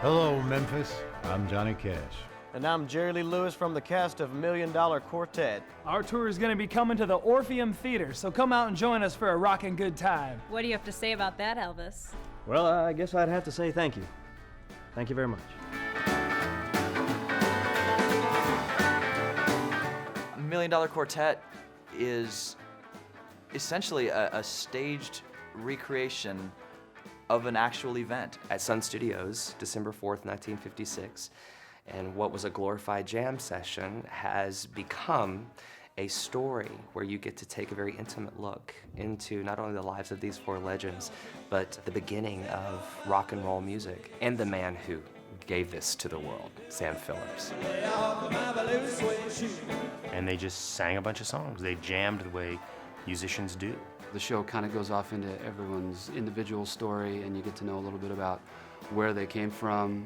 Hello, Memphis. I'm Johnny Cash. And I'm Jerry Lee Lewis from the cast of $1 Million Quartet. Our tour is going to be coming to the Orpheum Theater, so come out and join us for a rockin' good time. What do you have to say about that, Elvis? Well, I guess I'd have to say thank you. Thank you very much. $1 Million Quartet is essentially a staged recreation of an actual event. At Sun Studios, December 4th, 1956, and what was a glorified jam session has become a story where you get to take a very intimate look into not only the lives of these four legends, but the beginning of rock and roll music and the man who gave this to the world, Sam Phillips. And they just sang a bunch of songs. They jammed the way musicians do. The show kind of goes off into everyone's individual story, and you get to know a little bit about where they came from,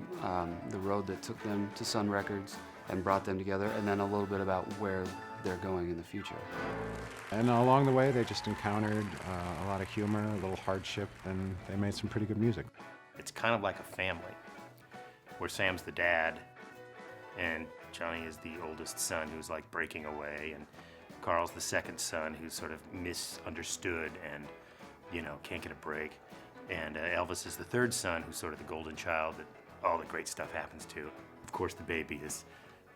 the road that took them to Sun Records and brought them together, and then a little bit about where they're going in the future. And along the way, they just encountered a lot of humor, a little hardship, and they made some pretty good music. It's kind of like a family, where Sam's the dad, and Johnny is the oldest son who's like breaking away, and Carl's the second son who's sort of misunderstood and, you know, can't get a break. And Elvis is the third son who's sort of the golden child that all the great stuff happens to. Of course, the baby is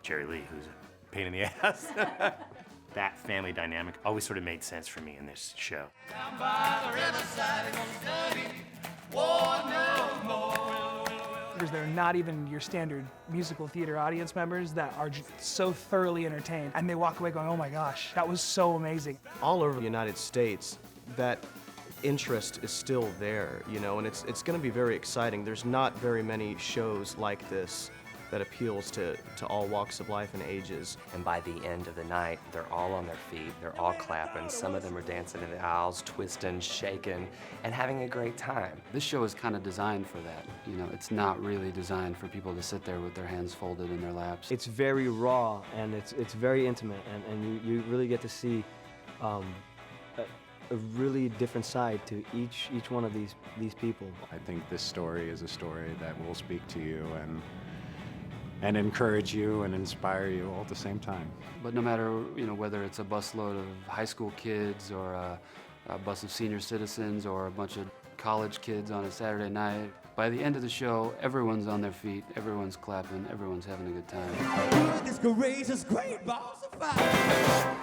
Jerry Lee, who's a pain in the ass. That family dynamic always sort of made sense for me in this show. Down by the riverside, gonna study, war no more. Because they're not even your standard musical theater audience members that are just so thoroughly entertained, and they walk away going, oh my gosh, that was so amazing. All over the United States, that interest is still there, you know, and it's going to be very exciting. There's not very many shows like this that appeals to all walks of life and ages. And by the end of the night, they're all on their feet, they're all clapping, some of them are dancing in the aisles, twisting, shaking, and having a great time. This show is kind of designed for that. You know, it's not really designed for people to sit there with their hands folded in their laps. It's very raw, and it's very intimate, and you really get to see a really different side to each one of these people. I think this story is a story that will speak to you and encourage you and inspire you all at the same time. But no matter, you know, whether it's a busload of high school kids or a bus of senior citizens or a bunch of college kids on a Saturday night, by the end of the show, everyone's on their feet, everyone's clapping, everyone's having a good time. This courageous great balls of fire.